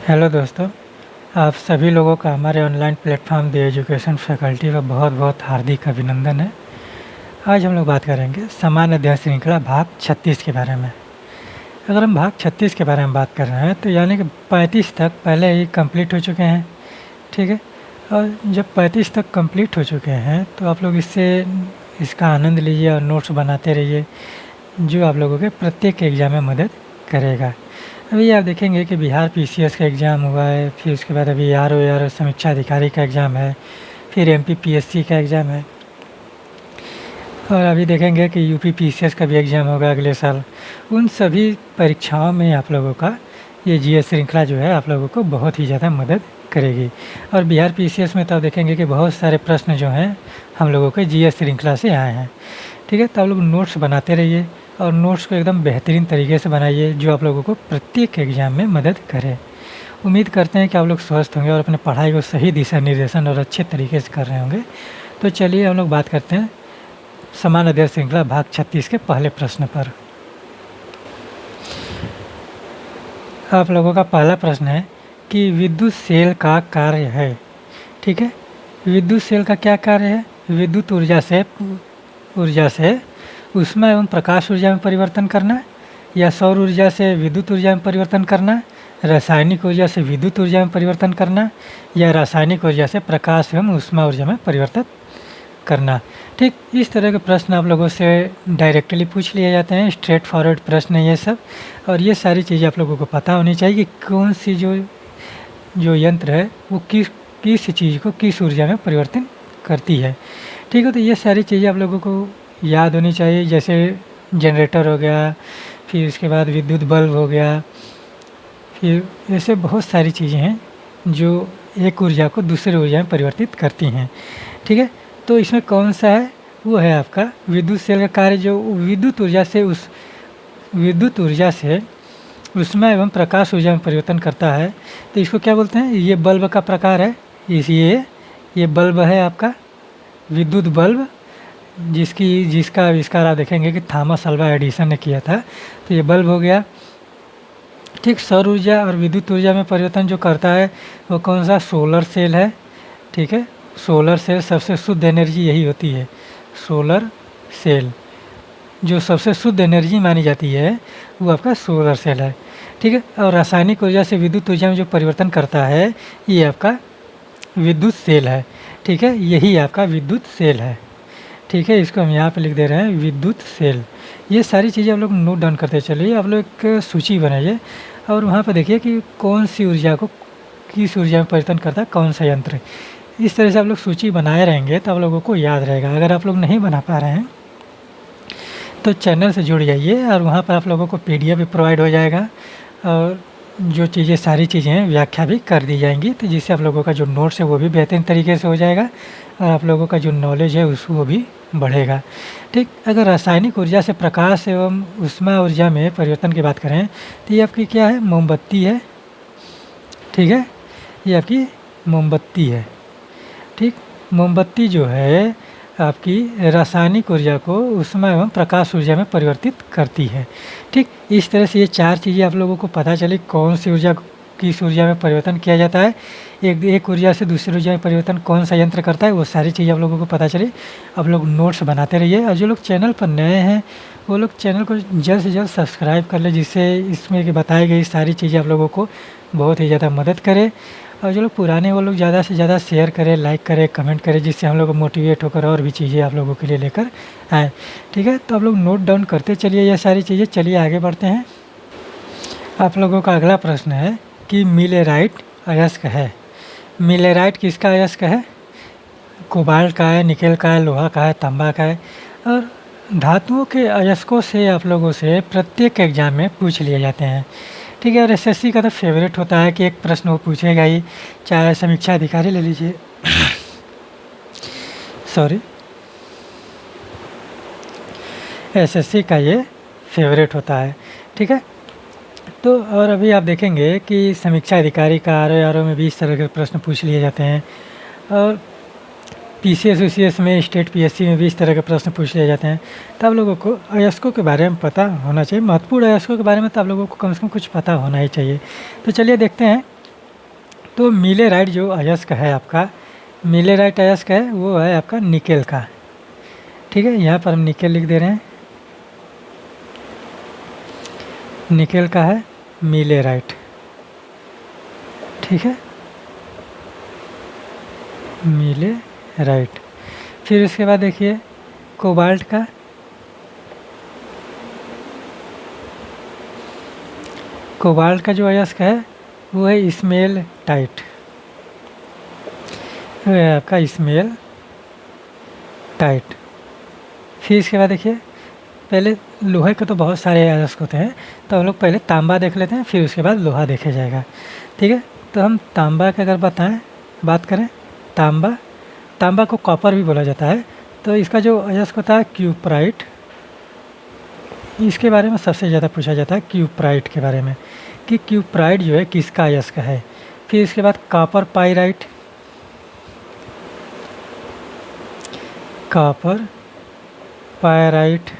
Hello दोस्तों, आप सभी लोगों का हमारे online platform the education faculty पर बहुत बहुत हार्दिक अभिनंदन है। आज हम लोग बात करेंगे सामान्य अध्ययन श्रृंखला भाग 36 के बारे में। अगर हम भाग 36 के बारे में बात कर रहे हैं तो यानी कि 35 तक पहले ही कंप्लीट हो चुके हैं, ठीक है। और जब 35 तक कंप्लीट हो चुके हैं तो आप लोग इसका आनंद लीजिए और नोट्स बनाते रहिए, जो आप लोगों के प्रत्येक एग्ज़ाम में मदद करेगा। अभी आप देखेंगे कि बिहार पीसीएस का एग्ज़ाम हुआ है, फिर उसके बाद अभी आर समीक्षा अधिकारी का एग्ज़ाम है, फिर एमपी पीएससी का एग्ज़ाम है, और अभी देखेंगे कि यूपी पीसीएस का भी एग्ज़ाम होगा अगले साल। उन सभी परीक्षाओं में आप लोगों का ये जीएस श्रृंखला जो है आप लोगों को बहुत ही ज़्यादा मदद करेगी। और बिहार पीसीएस में तो आप देखेंगे कि बहुत सारे प्रश्न जो हैं हम लोगों के जीएस श्रृंखला से आए हैं, ठीक है। तो आप लोग नोट्स बनाते रहिए और नोट्स को एकदम बेहतरीन तरीके से बनाइए, जो आप लोगों को प्रत्येक एग्ज़ाम में मदद करे। उम्मीद करते हैं कि आप लोग स्वस्थ होंगे और अपने पढ़ाई को सही दिशा निर्देशन और अच्छे तरीके से कर रहे होंगे। तो चलिए हम लोग बात करते हैं सामान्य अध्ययन श्रृंखला भाग 36 के पहले प्रश्न पर। आप लोगों का पहला प्रश्न है कि विद्युत सेल का कार्य है, ठीक है। विद्युत सेल का क्या कार्य है? विद्युत ऊर्जा से ऊष्मा एवं प्रकाश ऊर्जा में परिवर्तन करना, या सौर ऊर्जा से विद्युत ऊर्जा में परिवर्तन करना, रासायनिक ऊर्जा से विद्युत ऊर्जा में परिवर्तन करना, या रासायनिक ऊर्जा से प्रकाश एवं ऊष्मा ऊर्जा में परिवर्तन करना। ठीक इस तरह के प्रश्न आप लोगों से डायरेक्टली पूछ लिए जाते हैं, स्ट्रेट फॉरवर्ड प्रश्न है ये सब। और ये सारी चीज़ें आप लोगों को पता होनी चाहिए कि कौन सी जो यंत्र है वो किस चीज़ को किस ऊर्जा में परिवर्तन करती है, ठीक है। तो ये सारी चीज़ें आप लोगों को याद होनी चाहिए, जैसे जनरेटर हो गया, फिर उसके बाद विद्युत बल्ब हो गया, फिर ऐसे बहुत सारी चीज़ें हैं जो एक ऊर्जा को दूसरे ऊर्जा में परिवर्तित करती हैं, ठीक है। तो इसमें कौन सा है? वो है आपका विद्युत सेल का कार्य, जो विद्युत ऊर्जा से ऊष्मा एवं प्रकाश ऊर्जा में परिवर्तन करता है। तो इसको क्या बोलते हैं? ये बल्ब का प्रकार है। ये बल्ब है आपका विद्युत बल्ब, जिसका आविष्कार आप देखेंगे कि थॉमस अल्वा एडिसन ने किया था। तो ये बल्ब हो गया, ठीक। सौर ऊर्जा और विद्युत ऊर्जा में परिवर्तन जो करता है वो कौन सा? सोलर सेल है, ठीक है। सोलर सेल सबसे शुद्ध एनर्जी यही होती है। सोलर सेल जो सबसे शुद्ध एनर्जी मानी जाती है वो आपका सोलर सेल है, ठीक है। और रासायनिक ऊर्जा से विद्युत ऊर्जा में जो परिवर्तन करता है ये आपका विद्युत सेल है, ठीक है। यही आपका विद्युत सेल है, ठीक है। इसको हम यहाँ पे लिख दे रहे हैं विद्युत सेल। ये सारी चीज़ें आप लोग नोट डाउन करते चलिए। आप लोग एक सूची बनाइए और वहाँ पर देखिए कि कौन सी ऊर्जा को किस ऊर्जा में परिवर्तन करता है कौन सा यंत्र। इस तरह से आप लोग सूची बनाए रहेंगे तो आप लोगों को याद रहेगा। अगर आप लोग नहीं बना पा रहे हैं तो चैनल से जुड़ जाइए और वहाँ पर आप लोगों को पीडीएफ भी प्रोवाइड हो जाएगा, और जो सारी चीज़ें हैं व्याख्या भी कर दी जाएंगी, तो जिससे आप लोगों का जो नोट्स है वो भी बेहतरीन तरीके से हो जाएगा और आप लोगों का जो नॉलेज है वो भी बढ़ेगा, ठीक। अगर रासायनिक ऊर्जा से प्रकाश एवं ऊष्मा ऊर्जा में परिवर्तन की बात करें तो ये आपकी क्या है? मोमबत्ती है, ठीक है। ये आपकी मोमबत्ती है, ठीक। मोमबत्ती जो है आपकी रासायनिक ऊर्जा को ऊष्मा एवं प्रकाश ऊर्जा में परिवर्तित करती है, ठीक। इस तरह से ये चार चीज़ें आप लोगों को पता चली कौन सी ऊर्जा किस ऊर्जा में परिवर्तन किया जाता है, एक ऊर्जा से दूसरी ऊर्जा में परिवर्तन कौन सा यंत्र करता है, वो सारी चीज़ें आप लोगों को पता चली। आप लोग नोट्स बनाते रहिए, और जो लोग चैनल पर नए हैं वो लोग चैनल को जल्द से जल्द सब्सक्राइब कर ले, जिससे इसमें कि बताई गई सारी चीज़ें आप लोगों को बहुत ही ज़्यादा मदद करे। और जो लोग पुराने वो लोग ज़्यादा से ज़्यादा शेयर करें, लाइक करें, कमेंट करें, जिससे हम लोग मोटिवेट होकर और भी चीज़ें आप लोगों के लिए लेकर आएँ, ठीक है। तो आप लोग नोट डाउन करते चलिए ये सारी चीज़ें। चलिए आगे बढ़ते हैं। आप लोगों का अगला प्रश्न है कि मिलेराइट अयस्क है। मिलेराइट किसका अयस्क है? कोबाल्ट का है, निकेल का है, लोहा का है, तांबा का है। और धातुओं के अयस्कों से आप लोगों से प्रत्येक एग्जाम में पूछ लिए जाते हैं, ठीक है। और एसएससी का तो फेवरेट होता है कि एक प्रश्न वो पूछेगा ही, चाहे समीक्षा अधिकारी ले लीजिए सॉरी, एसएससी का ये फेवरेट होता है, ठीक है। तो और अभी आप देखेंगे कि समीक्षा अधिकारी का आर में भी इस तरह के प्रश्न पूछ लिए जाते हैं, और पीसीएस यूसीएस में, स्टेट पीएससी में भी इस तरह के प्रश्न पूछ लिए जाते हैं। तो आप लोगों को अयस्कों के बारे में पता होना चाहिए, महत्वपूर्ण अयस्कों के बारे में तो आप लोगों को कम से कम कुछ पता होना ही चाहिए। तो चलिए देखते हैं तो मिलेराइट जो अयस्क है आपका, मिलेराइट अयस्क है वो है आपका निकेल का। ठीक है, यहाँ पर हम निकेल लिख दे रहे हैं, निकेल का है मिलेराइट। ठीक है, मिलेराइट। फिर उसके बाद देखिए कोबाल्ट का, कोबाल्ट का जो अयस्क है वो है इस्मेल टाइट, वो है आपका इस्मेल टाइट। फिर इसके बाद देखिए, पहले लोहे के तो बहुत सारे अयस्क होते हैं, तो हम लोग पहले तांबा देख लेते हैं, फिर उसके बाद लोहा देखा जाएगा। ठीक है, तो हम तांबा की अगर बात करें, तांबा, तांबा को कॉपर भी बोला जाता है। तो इसका जो अयस्क होता है क्यूप्राइट, इसके बारे में सबसे ज़्यादा पूछा जाता है क्यूप्राइट के बारे में, कि क्यूप्राइट जो है किसका अयस्क है। फिर इसके बाद कॉपर पाइराइट, कॉपर पाइराइट।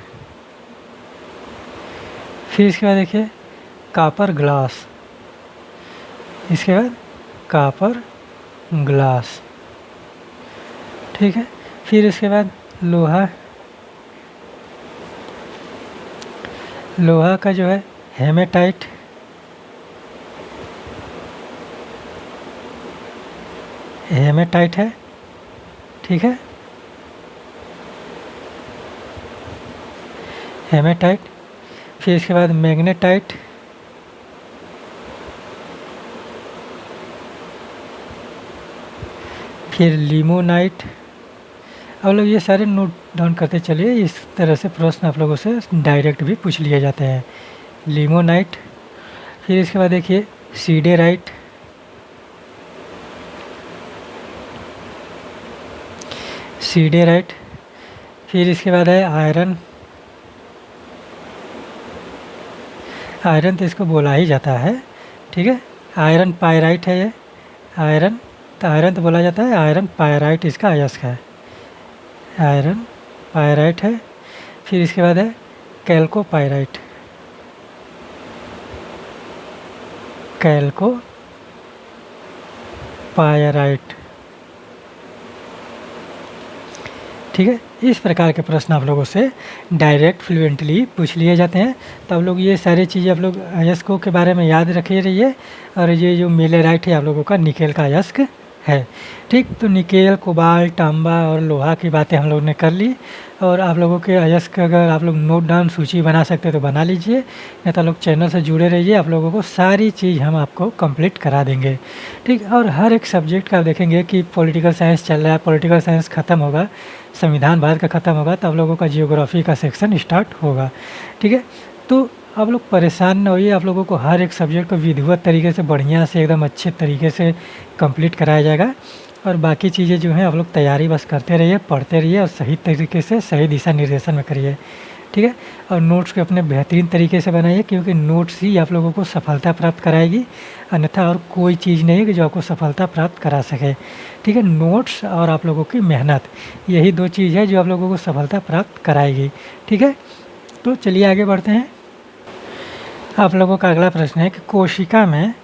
फिर इसके बाद देखिए कॉपर ग्लास, इसके बाद कॉपर ग्लास। ठीक है, फिर इसके बाद लोहा, लोहा का जो है हेमेटाइट, हेमेटाइट है। ठीक है, हेमेटाइट। फिर इसके बाद मैग्नेटाइट, फिर लिमोनाइट। आप लोग ये सारे नोट डाउन करते चलिए, इस तरह से प्रश्न आप लोगों से डायरेक्ट भी पूछ लिए जाते हैं। लिमोनाइट। फिर इसके बाद देखिए सीडेराइट, सीडेराइट। फिर इसके बाद है आयरन, आयरन तो इसको बोला ही जाता है। ठीक है, आयरन पायराइट है ये, आयरन, तो आयरन तो बोला जाता है, आयरन पायराइट इसका अयस्क है, आयरन पायराइट है। फिर इसके बाद है कैल्को पायराइट, कैल्को पायराइट। ठीक है, इस प्रकार के प्रश्न आप लोगों से डायरेक्ट फ्लुएंटली पूछ लिए जाते हैं। तो आप लोग ये सारी चीज़ें आप लोग अयस्कों के बारे में याद रखे रहिए। और ये जो मिलेराइट है आप लोगों का निकेल का अयस्क है। ठीक, तो निकेल, कोबाल्ट, तांबा और लोहा की बातें हम लोग ने कर ली। और आप लोगों के अयस्क अगर आप लोग नोट डाउन सूची बना सकते तो बना लीजिए, नहीं तो लोग चैनल से जुड़े रहिए, आप लोगों को सारी चीज़ हम आपको कंप्लीट करा देंगे। ठीक, और हर एक सब्जेक्ट का आप देखेंगे कि पॉलिटिकल साइंस चल रहा है, पॉलिटिकल साइंस ख़त्म होगा, संविधान भारत का ख़त्म होगा, तो आप लोगों का जियोग्राफी का सेक्शन स्टार्ट होगा। ठीक है, तो आप लोग परेशान न होइए, आप लोगों को हर एक सब्जेक्ट को विधिवत तरीके से बढ़िया से एकदम अच्छे तरीके से कंप्लीट कराया जाएगा। और बाकी चीज़ें जो हैं आप लोग तैयारी बस करते रहिए, पढ़ते रहिए और सही तरीके से सही दिशा निर्देशन में करिए। ठीक है, और नोट्स को अपने बेहतरीन तरीके से बनाइए, क्योंकि नोट्स ही आप लोगों को सफलता प्राप्त कराएगी, अन्यथा और कोई चीज़ नहीं है कि जो आपको सफलता प्राप्त करा सके। ठीक है, नोट्स और आप लोगों की मेहनत, यही दो चीज़ है जो आप लोगों को सफलता प्राप्त कराएगी। ठीक है, तो चलिए आगे बढ़ते हैं। आप लोगों का अगला प्रश्न है कि कोशिका में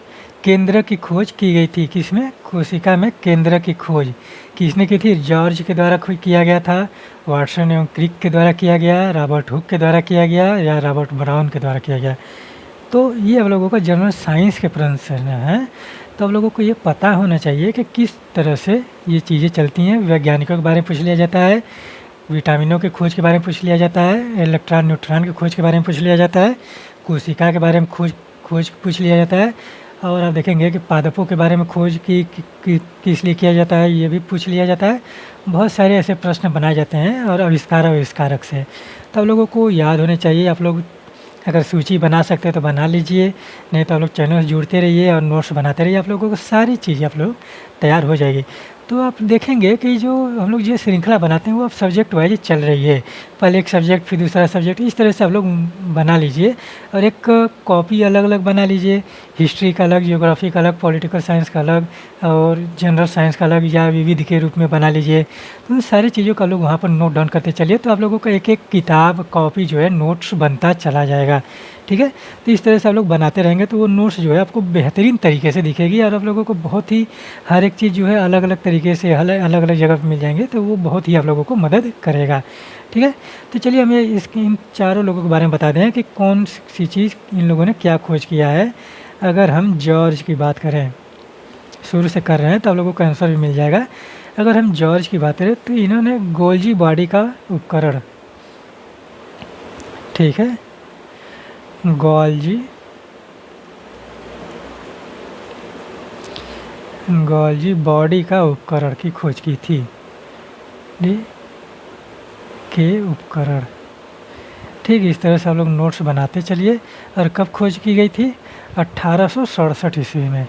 केंद्र की खोज की गई थी, किसमें? कोशिका में केंद्र की खोज किसने की थी? जॉर्ज के द्वारा किया गया था, वाटसन एवं क्रिक के द्वारा किया गया, रॉबर्ट हुक के द्वारा किया गया, या रॉबर्ट ब्राउन के द्वारा किया गया? तो ये आप लोगों का जनरल साइंस के प्रश्न हैं, तो आप लोगों को ये पता होना चाहिए कि किस तरह से ये चीज़ें चलती हैं। वैज्ञानिकों के बारे में पूछ लिया जाता है, विटामिनों की खोज के बारे में पूछ लिया जाता है, इलेक्ट्रॉन न्यूट्रॉन की खोज के बारे में पूछ लिया जाता है, कोशिका के बारे में खोज पूछ लिया जाता है, और आप देखेंगे कि पादपों के बारे में खोज किस लिए किया जाता है, ये भी पूछ लिया जाता है। बहुत सारे ऐसे प्रश्न बनाए जाते हैं और आविष्कारक से, तो आप लोगों को याद होने चाहिए। आप लोग अगर सूची बना सकते हैं तो बना लीजिए, नहीं तो आप लोग चैनल से जुड़ते रहिए और नोट्स बनाते रहिए, आप लोगों को सारी चीज़ें आप लोग तैयार हो जाएगी। तो आप देखेंगे कि जो हम लोग ये श्रृंखला बनाते हैं वो अब सब्जेक्ट वाइज चल रही है, पहले एक सब्जेक्ट फिर दूसरा सब्जेक्ट, इस तरह से आप लोग बना लीजिए। और एक कॉपी अलग अलग बना लीजिए, हिस्ट्री का अलग, जियोग्राफी का अलग, पॉलिटिकल साइंस का अलग और जनरल साइंस का अलग, या विविध के रूप में बना लीजिए। तो इन सारी चीज़ों का लोग वहाँ पर नोट डाउन करते चलिए, तो आप लोगों का एक एक किताब, कॉपी जो है नोट्स बनता चला जाएगा। ठीक है। तो इस तरह से आप लोग बनाते रहेंगे तो वो नोट्स जो है आपको बेहतरीन तरीके से दिखेगी और आप लोगों को बहुत ही हर एक चीज़ जो है अलग अलग तरीके से अलग अलग जगह पर मिल जाएंगे, तो वो बहुत ही आप लोगों को मदद करेगा। ठीक है। तो चलिए हमें इन चारों लोगों के बारे में बता दें कि कौन सी चीज़ इन लोगों ने क्या खोज किया है। अगर हम जॉर्ज की बात करें, शुरू से कर रहे हैं तो आप लोगों को आंसर भी मिल जाएगा। अगर हम जॉर्ज की बात करें तो इन्होंने गोल्जी बॉडी का उपकरण, ठीक है, गोल्जी बॉडी का उपकरण की खोज की थी। के उपकरण, ठीक। इस तरह से आप लोग नोट्स बनाते चलिए। और कब खोज की गई थी? 1867 ईस्वी में।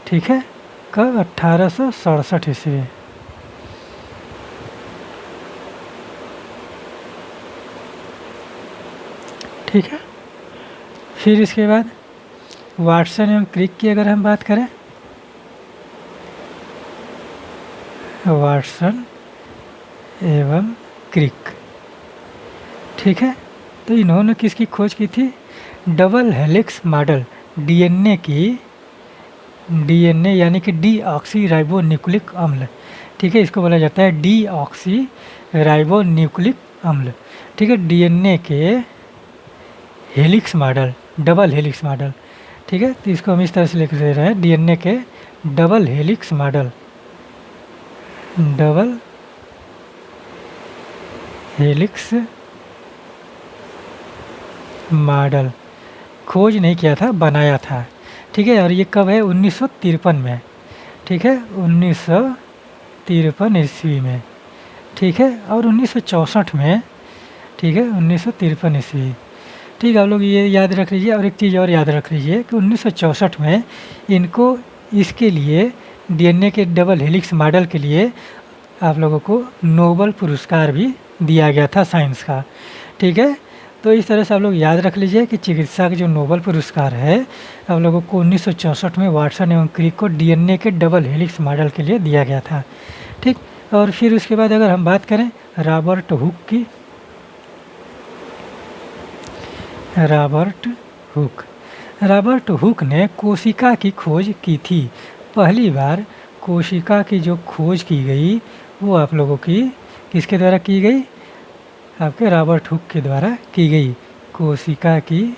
ठीक है, कब? 1867 ईस्वी। ठीक है। फिर इसके बाद वाटसन एवं क्रिक की अगर हम बात करें, वाटसन एवं क्रिक, ठीक है। तो इन्होंने किसकी खोज की थी? डबल हेलिक्स मॉडल, डीएनए की, डीएनए यानी कि डीऑक्सी राइबो न्यूक्लिक अम्ल, ठीक है। इसको बोला जाता है डीऑक्सी राइबो न्यूक्लिक अम्ल, ठीक है। डीएनए के helix model, double helix model, ठीक है। तो इसको हम इस तरह से लिख दे रहे हैं, डीएनए के double helix model, double helix model खोज नहीं किया था, बनाया था, ठीक है। और ये कब है? 1953 में, ठीक है, 1953 ईस्वी में, ठीक है। और 1964 में, ठीक है, 1953 ईस्वी, ठीक है। आप लोग ये याद रख लीजिए। और एक चीज़ और याद रख लीजिए कि 1964 में इनको इसके लिए, डीएनए के डबल हेलिक्स मॉडल के लिए आप लोगों को नोबेल पुरस्कार भी दिया गया था साइंस का, ठीक है। तो इस तरह से आप लोग याद रख लीजिए कि चिकित्सा का जो नोबेल पुरस्कार है आप लोगों को 1964 में वाटसन एवं क्रिक को डीएनए के डबल हेलिक्स मॉडल के लिए दिया गया था, ठीक। और फिर उसके बाद अगर हम बात करें रॉबर्ट हुक की, रॉबर्ट हुक ने कोशिका की खोज की थी। पहली बार कोशिका की जो खोज की गई वो आप लोगों की किसके द्वारा की गई? आपके रॉबर्ट हुक के द्वारा की गई, कोशिका की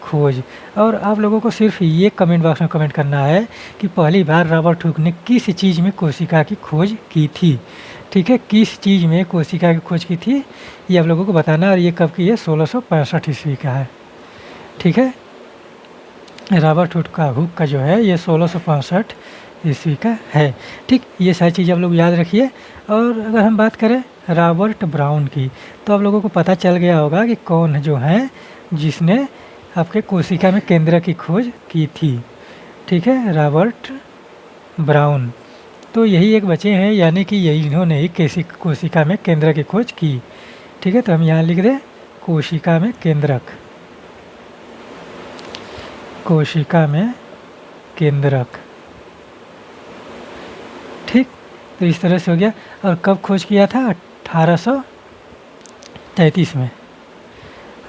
खोज। और आप लोगों को सिर्फ ये कमेंट बॉक्स में कमेंट करना है कि पहली बार रॉबर्ट हुक ने किस चीज़ में कोशिका की खोज की थी, ठीक है। किस चीज़ में कोशिका की खोज की थी ये आप लोगों को बताना। और ये कब की है? 1665 ईस्वी का है, ठीक है। रॉबर्ट हुक का जो है ये 1665 ईस्वी का है, ठीक। ये सारी चीज़ आप लोग याद रखिए। और अगर हम बात करें रॉबर्ट ब्राउन की, तो आप लोगों को पता चल गया होगा कि कौन जो है जिसने आपके कोशिका में केंद्र की खोज की थी, ठीक है, रॉबर्ट ब्राउन। तो यही एक बचे हैं, यानी कि यही इन्होंने ही कोशिका में केंद्र की खोज की, ठीक है। तो हम यहाँ लिख दें कोशिका में केंद्रक, कोशिका में केंद्रक, ठीक। तो इस तरह से हो गया। और कब खोज किया था? 1833 में,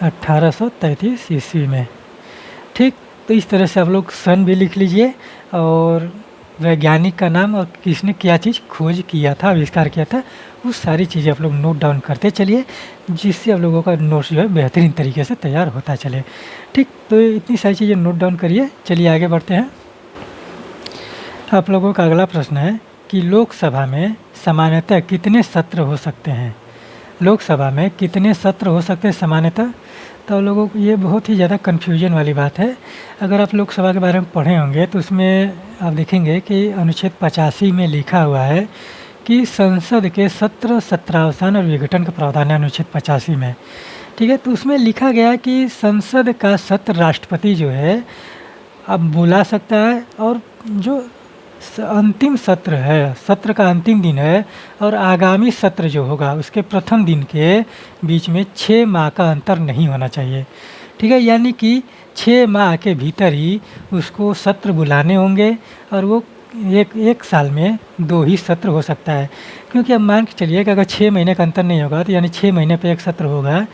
1833 ईस्वी में, ठीक। तो इस तरह से आप लोग सन भी लिख लीजिए और वैज्ञानिक का नाम और किसने क्या चीज़ खोज किया था, आविष्कार किया था, वो सारी चीज़ें आप लोग नोट डाउन करते चलिए, जिससे आप लोगों का नोट्स जो है बेहतरीन तरीके से तैयार होता चले, ठीक। तो इतनी सारी चीज़ें नोट डाउन करिए। चलिए आगे बढ़ते हैं। आप लोगों का अगला प्रश्न है कि लोकसभा में सामान्यतः कितने सत्र हो सकते हैं? लोकसभा में कितने सत्र हो सकते हैं सामान्यतः? तो लोगों को ये बहुत ही ज़्यादा कन्फ्यूजन वाली बात है। अगर आप लोकसभा के बारे में पढ़े होंगे तो उसमें आप देखेंगे कि अनुच्छेद 85 में लिखा हुआ है कि संसद के सत्र, सत्रावसान और विघटन का प्रावधान है अनुच्छेद 85 में, ठीक है। तो उसमें लिखा गया कि संसद का सत्र राष्ट्रपति जो है अब बुला सकता है, और जो अंतिम सत्र है, सत्र का अंतिम दिन है और आगामी सत्र जो होगा उसके प्रथम दिन के बीच में 6 माह का अंतर नहीं होना चाहिए, ठीक है। यानी कि 6 माह के भीतर ही उसको सत्र बुलाने होंगे और वो एक साल में 2 ही सत्र हो सकता है। क्योंकि अब मान के चलिए कि अगर 6 महीने का अंतर नहीं होगा तो यानी 6 महीने पे एक सत्र होगा,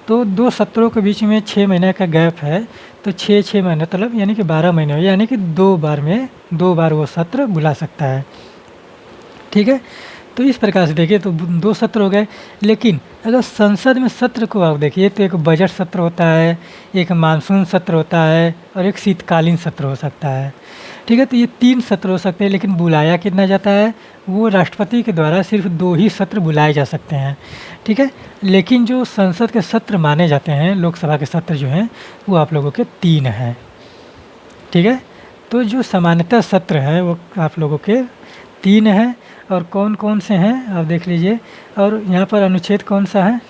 तो 2 सत्रों के बीच में 6 महीने का गैप है, तो 6 महीने मतलब यानी कि 12 महीने हो, यानी कि 2 बार वो सत्र बुला सकता है। ठीक है, तो इस प्रकार से देखिए तो 2 सत्र हो गए। लेकिन अगर संसद में सत्र को आप देखिए तो एक बजट सत्र होता है, एक मानसून सत्र होता है और एक शीतकालीन सत्र हो सकता है। ठीक है, तो ये 3 सत्र हो सकते हैं, लेकिन बुलाया कितना जाता है, वो राष्ट्रपति के द्वारा सिर्फ 2 ही सत्र बुलाए जा सकते हैं। ठीक है, लेकिन जो संसद के सत्र माने जाते हैं, लोकसभा के सत्र जो हैं, वो आप लोगों के 3 हैं। ठीक है, तो जो सामान्यतः सत्र हैं वो आप लोगों के 3 हैं। और कौन कौन से हैं आप देख लीजिए। और यहाँ पर अनुच्छेद कौन सा है,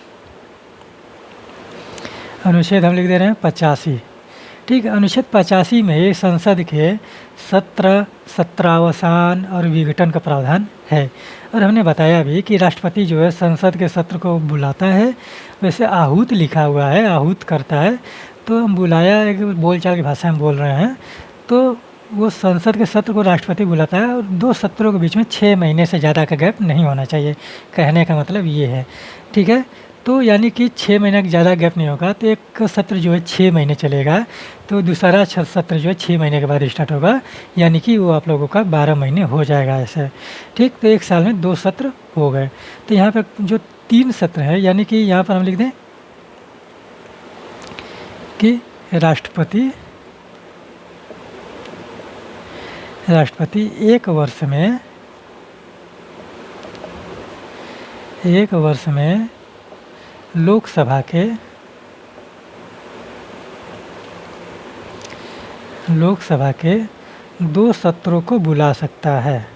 अनुच्छेद हम लिख दे रहे हैं 85। ठीक है, अनुच्छेद 85 में संसद के सत्र, सत्रावसान और विघटन का प्रावधान है। और हमने बताया भी कि राष्ट्रपति जो है संसद के सत्र को बुलाता है, वैसे आहूत लिखा हुआ है, आहूत करता है, तो हम बुलाया एक बोलचाल की भाषा में बोल रहे हैं, तो वो संसद के सत्र को राष्ट्रपति बुलाता है। और 2 सत्रों के बीच में 6 महीने से ज़्यादा का गैप नहीं होना चाहिए, कहने का मतलब ये है। ठीक है, तो यानी कि 6 महीने का ज़्यादा गैप नहीं होगा, तो एक सत्र जो है 6 महीने चलेगा, तो दूसरा सत्र जो है 6 महीने के बाद स्टार्ट होगा, यानी कि वो आप लोगों का 12 महीने हो जाएगा ऐसे। ठीक, तो एक साल में 2 सत्र हो गए। तो यहाँ पर जो 3 सत्र है, यानी कि यहाँ पर हम लिख दें कि राष्ट्रपति एक वर्ष में लोकसभा के 2 सत्रों को बुला सकता है।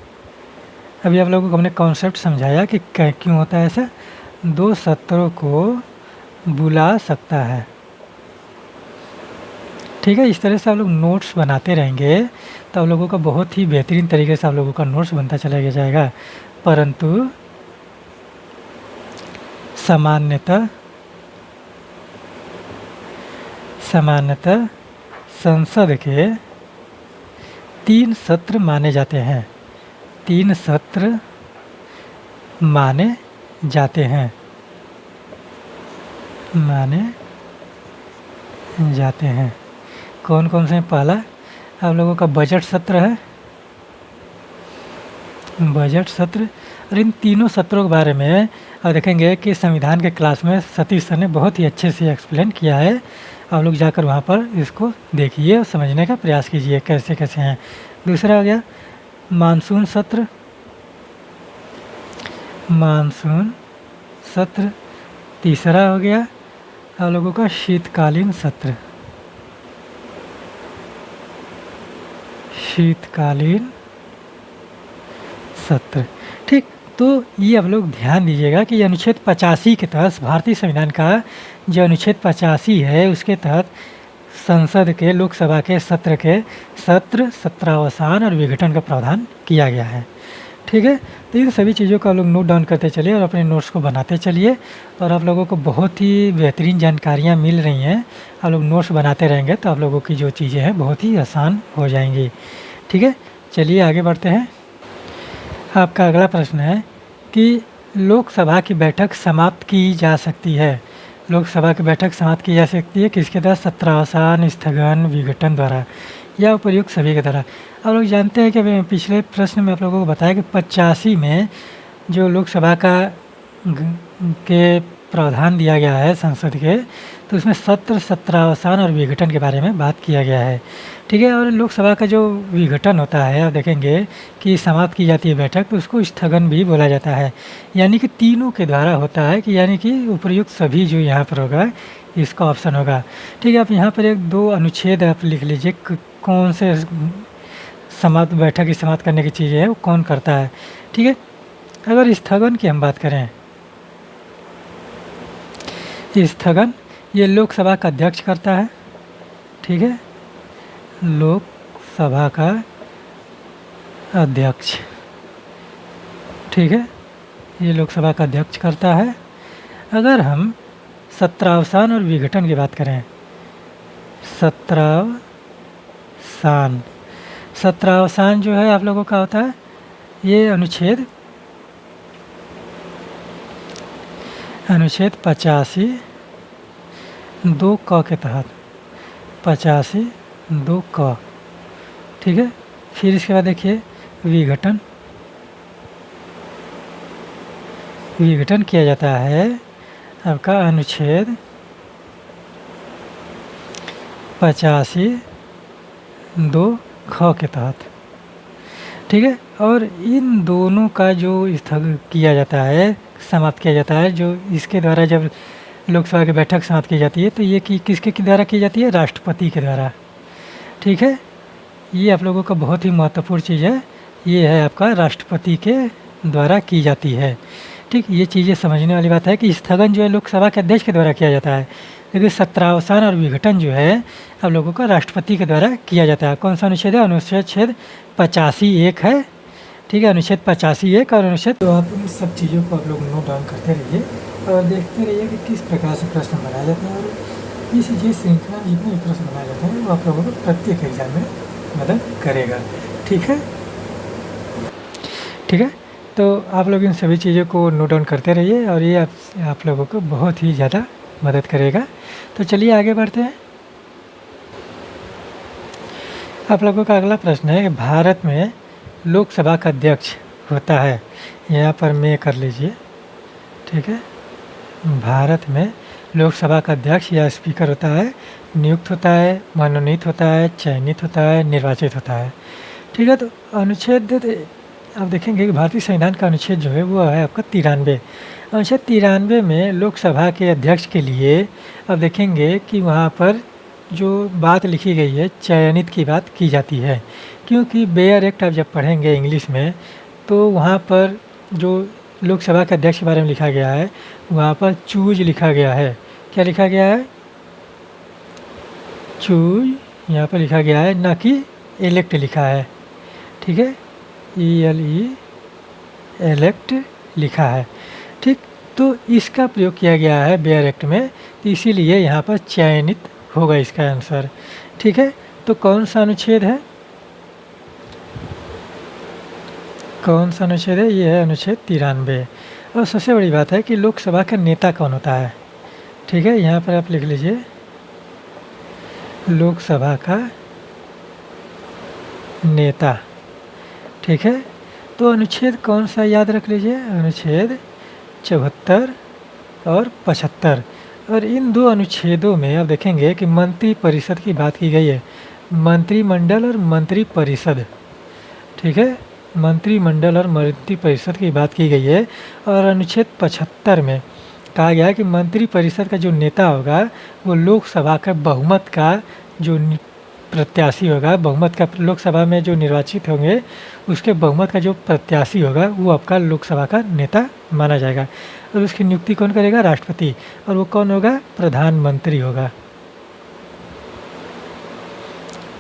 अभी आप लोगों को हमने कॉन्सेप्ट समझाया कि क्यों होता है ऐसा, 2 सत्रों को बुला सकता है। ठीक है, इस तरह से आप लोग नोट्स बनाते रहेंगे तो आप लोगों का बहुत ही बेहतरीन तरीके से आप लोगों का नोट्स बनता चला जाएगा। परंतु सामान्यतः संसद के 3 सत्र माने जाते हैं, 3 सत्र माने जाते हैं। कौन कौन से हैं, पहला आप लोगों का बजट सत्र है, बजट सत्र। और इन तीनों सत्रों के बारे में आप देखेंगे कि संविधान के क्लास में सतीश सर ने बहुत ही अच्छे से एक्सप्लेन किया है। आप लोग जाकर वहाँ पर इसको देखिए और समझने का प्रयास कीजिए कैसे कैसे हैं। दूसरा हो गया मानसून सत्र। तीसरा हो गया आप लोगों का शीतकालीन सत्र, ठीक। तो ये आप लोग ध्यान दीजिएगा कि अनुच्छेद 85 के तहत भारतीय संविधान का जो अनुच्छेद 85 है उसके तहत संसद के लोकसभा के सत्र, सत्रावसान और विघटन का प्रावधान किया गया है। ठीक है, तो इन सभी चीज़ों को आप लोग नोट डाउन करते चलिए और अपने नोट्स को बनाते चलिए और आप लोगों को बहुत ही बेहतरीन जानकारियाँ मिल रही हैं। आप लोग नोट्स बनाते रहेंगे तो आप लोगों की जो चीज़ें हैं बहुत ही आसान हो जाएंगी। ठीक है, चलिए आगे बढ़ते हैं। आपका अगला प्रश्न है कि लोकसभा की बैठक समाप्त की जा सकती है। लोकसभा की बैठक समाप्त की जा सकती है किसके द्वारा? सत्रावसान, स्थगन, विघटन द्वारा या उपर्युक्त सभी के द्वारा। आप लोग जानते हैं कि पिछले प्रश्न में आप लोगों को बताया कि 85 में जो लोकसभा के प्रावधान दिया गया है संसद के, तो उसमें सत्र, सत्रावसान और विघटन के बारे में बात किया गया है। ठीक है, और लोकसभा का जो विघटन होता है आप देखेंगे कि समाप्त की जाती है बैठक, तो उसको स्थगन भी बोला जाता है, यानी कि तीनों के द्वारा होता है कि यानी कि उपर्युक्त सभी जो यहाँ पर होगा इसका ऑप्शन होगा। ठीक है, आप यहाँ पर 1-2 अनुच्छेद आप लिख लीजिए कौन से समाप्त बैठक की समाप्त करने की चीज़ें है वो कौन करता है। ठीक है, अगर स्थगन की हम बात करें, स्थगन ये लोकसभा का अध्यक्ष करता है। ठीक है, लोकसभा का अध्यक्ष, ठीक है, ये लोकसभा का अध्यक्ष करता है। अगर हम सत्रावसान और विघटन की बात करें, सत्रावसान जो है आप लोगों का होता है ये अनुच्छेद 85 2 क के तहत 85 2 क, ठीक है। फिर इसके बाद देखिए विघटन, विघटन किया जाता है आपका अनुच्छेद 85 2 ख के तहत, ठीक है। और इन दोनों का जो स्थगित किया जाता है, समाप्त किया जाता है, जो इसके द्वारा जब लोकसभा की बैठक समाप्त की जाती है तो ये किसके द्वारा की जाती है? राष्ट्रपति के द्वारा, ठीक है। ये आप लोगों का बहुत ही महत्वपूर्ण चीज़ है, ये है आपका राष्ट्रपति के द्वारा की जाती है, ठीक। ये चीज़ें समझने वाली बात है कि स्थगन जो है लोकसभा के अध्यक्ष के द्वारा किया जाता है, लेकिन सत्रावसान और विघटन जो है आप लोगों का राष्ट्रपति के द्वारा किया जाता है। कौन सा अनुच्छेद है? अनुच्छेद 85(1) है, ठीक है। अनुच्छेद 85(1) और अनुच्छेद, तो आप इन सब चीज़ों को आप लोग नोट डाउन करते रहिए और देखते रहिए कि किस प्रकार से प्रश्न बनाए जाते हैं, और इस ये श्रृंखला में जितने भी प्रश्न बनाए जाते हैं वो आप लोगों को प्रत्येक एग्जाम में मदद करेगा, ठीक है, ठीक है। तो आप लोग इन सभी चीज़ों को नोट डाउन करते रहिए और ये आप लोगों को बहुत ही ज़्यादा मदद करेगा। तो चलिए आगे बढ़ते हैं। आप लोगों का अगला प्रश्न है कि भारत में लोकसभा का अध्यक्ष होता है, यहाँ पर मैं कर लीजिए, ठीक है। भारत में लोकसभा का अध्यक्ष या स्पीकर होता है, नियुक्त होता है, मनोनीत होता है, चयनित होता है, निर्वाचित होता है, ठीक है। तो अनुच्छेद आप देखेंगे कि भारतीय संविधान का अनुच्छेद जो है वो है आपका 93। अनुच्छेद 93 में लोकसभा के अध्यक्ष के लिए आप देखेंगे कि वहाँ पर जो बात लिखी गई है चयनित की बात की जाती है, क्योंकि बेयर एक्ट आप जब पढ़ेंगे इंग्लिश में तो वहाँ पर जो लोकसभा के अध्यक्ष के बारे में लिखा गया है वहाँ पर चूज लिखा गया है। क्या लिखा गया है? चूज यहाँ पर लिखा गया है, ना कि इलेक्ट लिखा है, ठीक है। ELE इलेक्ट लिखा है, ठीक। तो इसका प्रयोग किया गया है बेयर एक्ट में, तो इसीलिए यहाँ पर चयनित होगा इसका आंसर, ठीक है। तो कौन सा अनुच्छेद है? कौन सा अनुच्छेद है? ये है अनुच्छेद 93। और सबसे बड़ी बात है कि लोकसभा का नेता कौन होता है, ठीक है। यहाँ पर आप लिख लीजिए लोकसभा का नेता, ठीक है। तो अनुच्छेद कौन सा याद रख लीजिए? अनुच्छेद 74 और 75। और इन दो अनुच्छेदों में आप देखेंगे कि मंत्री परिषद की बात की गई है, मंत्रिमंडल और मंत्री परिषद, ठीक है। मंत्रिमंडल और मंत्री परिषद की बात की गई है। और अनुच्छेद 75 में कहा गया है कि मंत्री परिषद का जो नेता होगा वो लोकसभा का बहुमत का जो प्रत्याशी होगा, बहुमत का लोकसभा में जो निर्वाचित होंगे उसके बहुमत का जो प्रत्याशी होगा वो आपका लोकसभा का नेता माना जाएगा। और उसकी नियुक्ति कौन करेगा? राष्ट्रपति। और वो कौन होगा? प्रधानमंत्री होगा,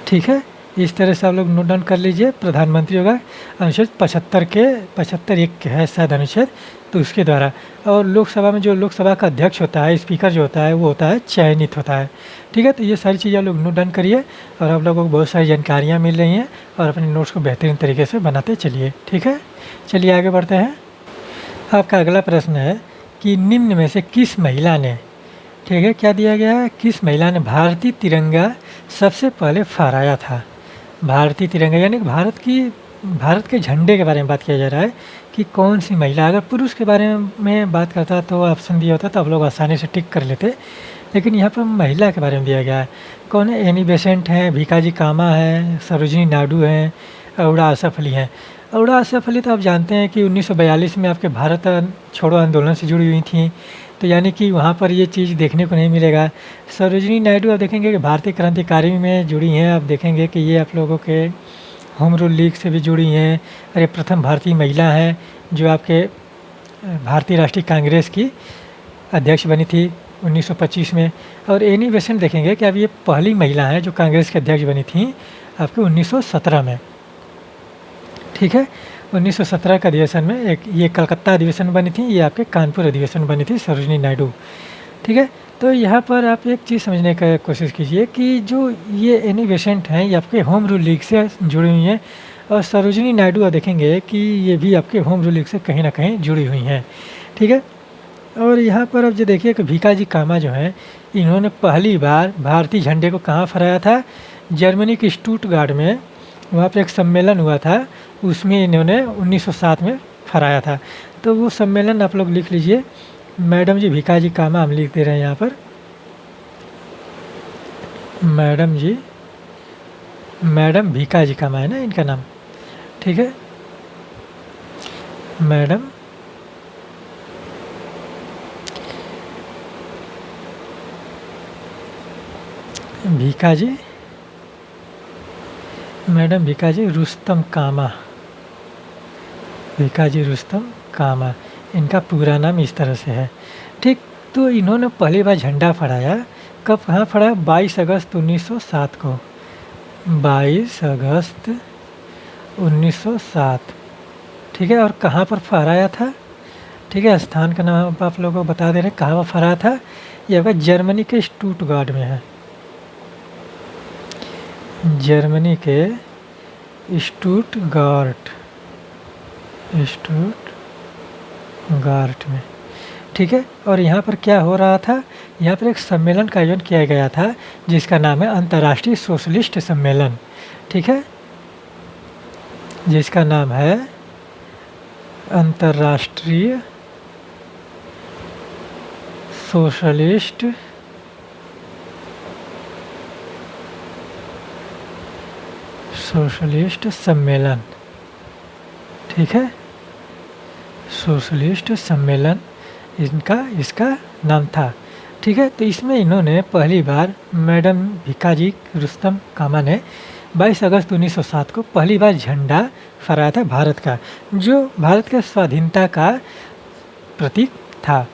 ठीक है। इस तरह से आप लोग नोट डाउन कर लीजिए, प्रधानमंत्री होगा। अनुच्छेद 75 के 75(1) है शायद अनुच्छेद, तो उसके द्वारा। और लोकसभा में जो लोकसभा का अध्यक्ष होता है, स्पीकर जो होता है वो होता है चयनित होता है, ठीक है। तो ये सारी चीज़ें आप लोग नोट डाउन करिए और आप लोगों को बहुत सारी जानकारियाँ मिल रही हैं और अपने नोट्स को बेहतरीन तरीके से बनाते चलिए, ठीक है। चलिए आगे बढ़ते हैं। आपका अगला प्रश्न है कि निम्न में से किस महिला ने, ठीक है, क्या दिया गया है? किस महिला ने भारतीय तिरंगा सबसे पहले फहराया था? भारतीय तिरंगा यानी भारत के झंडे के बारे में बात किया जा रहा है कि कौन सी महिला। अगर पुरुष के बारे में बात करता तो ऑप्शन दिया होता तो आप लोग आसानी से टिक कर लेते, लेकिन यहाँ पर महिला के बारे में दिया गया है। कौन है? एनी बेसेंट हैं, भीकाजी कामा है, सरोजिनी नायडू हैं, अरोड़ा आसफ अली हैं। अरोड़ा आसफ अली तो आप जानते हैं कि 1942 में आपके भारत छोड़ो आंदोलन से जुड़ी हुई थी, तो यानी कि वहाँ पर ये चीज़ देखने को नहीं मिलेगा। सरोजिनी नायडू आप देखेंगे कि भारतीय क्रांतिकारी में जुड़ी हैं, आप देखेंगे कि ये आप लोगों के होम रूल लीग से भी जुड़ी हैं और ये प्रथम भारतीय महिला हैं जो आपके भारतीय राष्ट्रीय कांग्रेस की अध्यक्ष बनी थी 1925 में। और एनी बेसेंट देखेंगे कि अब ये पहली महिला हैं जो कांग्रेस के अध्यक्ष बनी थी आपके 1917 में, ठीक है। 1917 का अधिवेशन में एक ये कलकत्ता अधिवेशन बनी थी, ये आपके कानपुर अधिवेशन बनी थी सरोजिनी नायडू, ठीक है। तो यहाँ पर आप एक चीज़ समझने का कोशिश कीजिए कि जो ये एनी बेसेंट हैं ये आपके होम रूल लीग से जुड़ी हुई हैं और सरोजिनी नायडू देखेंगे कि ये भी आपके होम रूल लीग से कहीं ना कहीं जुड़ी हुई हैं, ठीक है। और यहाँ पर अब जो देखिए कि भीकाजी कामा जो हैं, इन्होंने पहली बार भारतीय झंडे को कहाँ फहराया था? जर्मनी के स्टुटगार्ट में, वहाँ पे एक सम्मेलन हुआ था, उसमें इन्होंने 1907 में फहराया था। तो वो सम्मेलन आप लोग लिख लीजिए। मैडम जी भीकाजी कामा हम लिख दे रहे हैं यहाँ पर, मैडम जी, मैडम भीकाजी कामा है ना इनका नाम, ठीक है, मैडम भीकाजी, मैडम भीकाजी रुस्तम कामा, भीकाजी रुस्तम कामा, इनका पूरा नाम इस तरह से है, ठीक। तो इन्होंने पहली बार झंडा फहराया, कब कहाँ फहराया? 22 अगस्त 1907 को, 22 अगस्त 1907, ठीक है। और कहाँ पर फहराया था? ठीक है, स्थान का नाम आप लोगों को बता दे रहे हैं कहाँ पर फहराया था। ये आपका जर्मनी के स्टुटगार्ट में है, जर्मनी के स्टुटगार्ट, स्टुटगार्ट में, ठीक है। और यहाँ पर क्या हो रहा था? यहाँ पर एक सम्मेलन का आयोजन किया गया था जिसका नाम है अंतर्राष्ट्रीय सोशलिस्ट सम्मेलन, ठीक है, जिसका नाम है अंतर्राष्ट्रीय सोशलिस्ट सम्मेलन, ठीक है, सोशलिस्ट सम्मेलन इसका नाम था, ठीक है। तो इसमें इन्होंने पहली बार, मैडम भीकाजी रुस्तम कामा ने 22 अगस्त 1907 को पहली बार झंडा फहराया था भारत का, जो भारत के स्वाधीनता का प्रतीक था,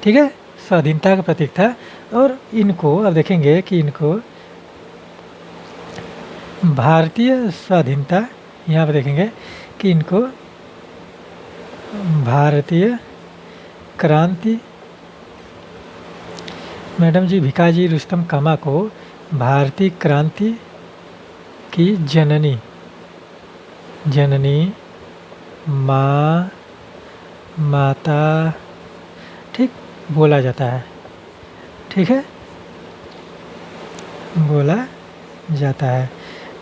ठीक है, स्वाधीनता का प्रतीक था। और इनको अब देखेंगे कि इनको भारतीय स्वाधीनता, यहाँ पर देखेंगे कि इनको भारतीय क्रांति, मैडम जी भीकाजी रुस्तम कामा को भारतीय क्रांति की जननी, माँ, माता, ठीक, बोला जाता है, ठीक है, बोला जाता है,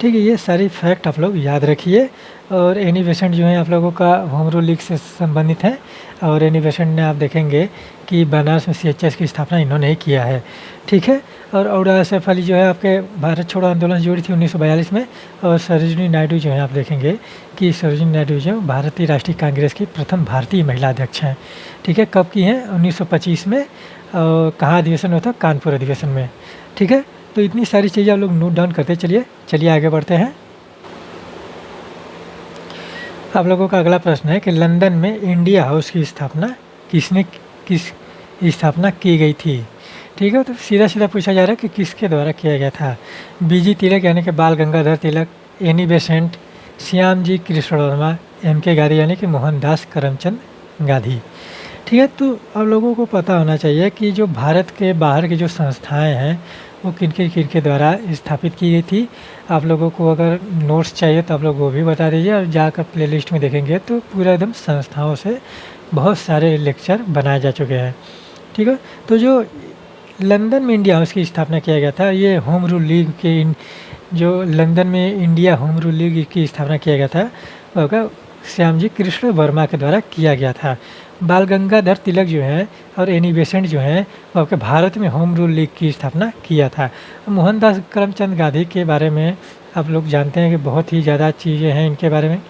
ठीक है। ये सारी फैक्ट आप लोग याद रखिए। और एनी बेसेंट जो है आप लोगों का होम रूल लीग से संबंधित है, और एनी बेसेंट ने आप देखेंगे कि बनारस में CHS की स्थापना इन्होंने ही किया है, ठीक है। और औडा आसफ अली जो है आपके भारत छोड़ो आंदोलन से जुड़ी थी 1942 में। और सरोजिनी नायडू जो है आप देखेंगे कि सरोजिनी नायडू जो भारतीय राष्ट्रीय कांग्रेस की प्रथम भारतीय महिला अध्यक्ष हैं, ठीक है। कब की हैं? 1925 में। और कहाँ अधिवेशन होता? कानपुर अधिवेशन में, ठीक है। तो इतनी सारी चीज़ें आप लोग नोट डाउन करते चलिए आगे बढ़ते हैं। आप लोगों का अगला प्रश्न है कि लंदन में इंडिया हाउस की स्थापना किस स्थापना की गई थी, ठीक है। तो सीधा पूछा जा रहा है कि किसके द्वारा किया गया था? BG तिलक यानी कि बाल Gangadhar Tilak, Annie Besant, Shyam ji Krishna Verma, MK Gandhi यानी कि मोहनदास करमचंद गांधी, ठीक है। तो आप लोगों को पता होना चाहिए कि जो भारत के बाहर की जो संस्थाएं हैं वो किनके द्वारा स्थापित की गई थी। आप लोगों को अगर नोट्स चाहिए तो आप लोग वो भी बता दीजिए, और जाकर प्लेलिस्ट में देखेंगे तो पूरा एकदम संस्थाओं से बहुत सारे लेक्चर बनाए जा चुके हैं, ठीक है। तो जो लंदन में इंडिया हाउस की स्थापना किया गया था, ये होम रूल लीग के जो लंदन में इंडिया होम रूल लीग की स्थापना किया गया था वह श्याम जी कृष्ण वर्मा के द्वारा किया गया था। बाल गंगाधर तिलक जो हैं और एनी बेसेंट जो हैं वो आपके भारत में होम रूल लीग की स्थापना किया था। मोहनदास करमचंद गांधी के बारे में आप लोग जानते हैं कि बहुत ही ज़्यादा चीज़ें हैं इनके बारे में,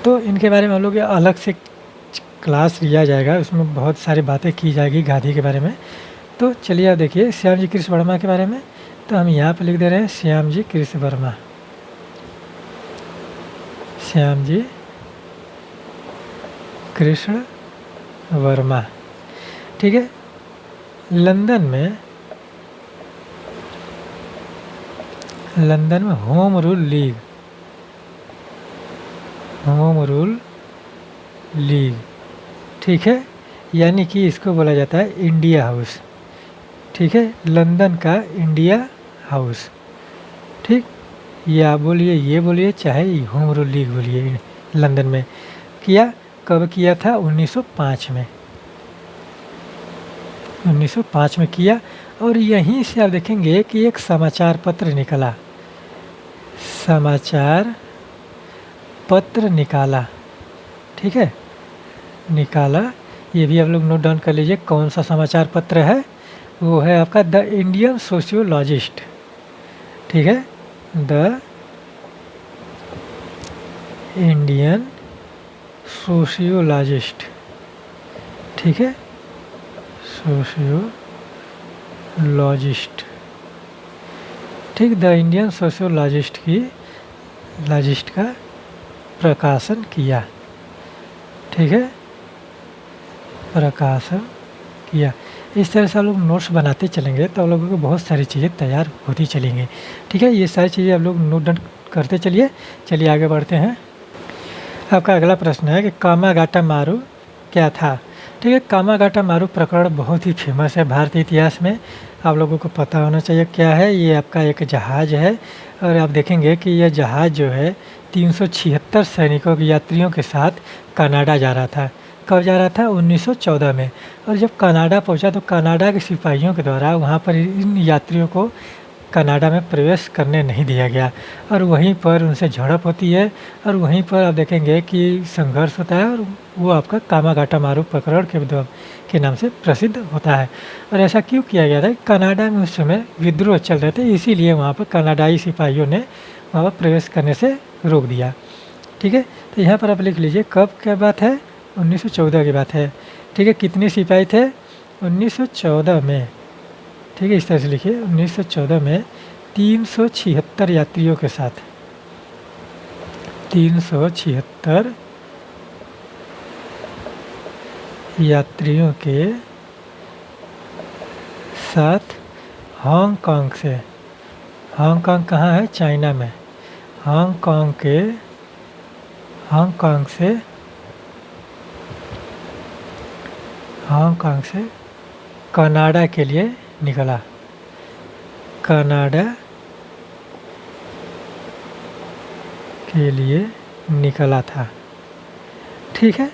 तो इनके बारे में हम लोग अलग से क्लास लिया जाएगा, उसमें बहुत सारी बातें की जाएगी गांधी के बारे में। तो चलिए आप देखिए श्याम जी कृष्ण वर्मा के बारे में, तो हम यहाँ पर लिख दे रहे हैं श्याम जी कृष्ण वर्मा, श्याम जी कृष्ण वर्मा, ठीक है। लंदन में होम रूल लीग, ठीक है, यानी कि इसको बोला जाता है इंडिया हाउस, ठीक है, लंदन का इंडिया हाउस, ठीक। या बोलिए ये बोलिए चाहे होम रूल लीग बोलिए, लंदन में किया, कब किया था? 1905 में, 1905 में किया। और यहीं से आप देखेंगे कि एक समाचार पत्र निकला, समाचार पत्र निकाला, ठीक है, निकाला। ये भी आप लोग नोट डाउन कर लीजिए कौन सा समाचार पत्र है, वो है आपका द इंडियन सोशियोलॉजिस्ट, ठीक है, द इंडियन सोशियोलॉजिस्ट, ठीक है, सोशियोलॉजिस्ट, ठीक, द इंडियन सोशियोलॉजिस्ट की लॉजिस्ट का प्रकाशन किया, ठीक है, प्रकाशन किया। इस तरह से आप लोग नोट्स बनाते चलेंगे तो आप लोगों को बहुत सारी चीज़ें तैयार होती चलेंगी, ठीक है। ये सारी चीज़ें आप लोग नोट डाउन करते चलिए। चलिए आगे बढ़ते हैं। आपका अगला प्रश्न है कि कामागाटा मारू क्या था, ठीक है। कामागाटा मारू प्रकरण बहुत ही फेमस है भारतीय इतिहास में, आप लोगों को पता होना चाहिए क्या है। ये आपका एक जहाज़ है और आप देखेंगे कि यह जहाज़ जो है 376 सैनिकों के यात्रियों के साथ कनाडा जा रहा था। कब जा रहा था? 1914 में। और जब कनाडा पहुंचा तो कनाडा के सिपाहियों के द्वारा वहां पर इन यात्रियों को कनाडा में प्रवेश करने नहीं दिया गया और वहीं पर उनसे झड़प होती है और वहीं पर आप देखेंगे कि संघर्ष होता है और वो आपका कामागाटा मारू प्रकरण के नाम से प्रसिद्ध होता है। और ऐसा क्यों किया गया था? कनाडा में उस समय विद्रोह चल रहे थे, इसीलिए वहाँ पर कनाडाई सिपाहियों ने वहाँ पर प्रवेश करने से रोक दिया, ठीक है। तो यहाँ पर आप लिख लीजिए कब क्या बात है, 1914 की बात है, ठीक है। कितने सिपाही थे? 1914 में, ठीक है, इस तरह से लिखिए 1914 में 376 यात्रियों के साथ, 376 यात्रियों के साथ हांगकांग से, हांगकांग कहाँ है? चाइना में, हांगकांग से कनाडा के लिए निकला, कनाडा के लिए निकला था, ठीक है।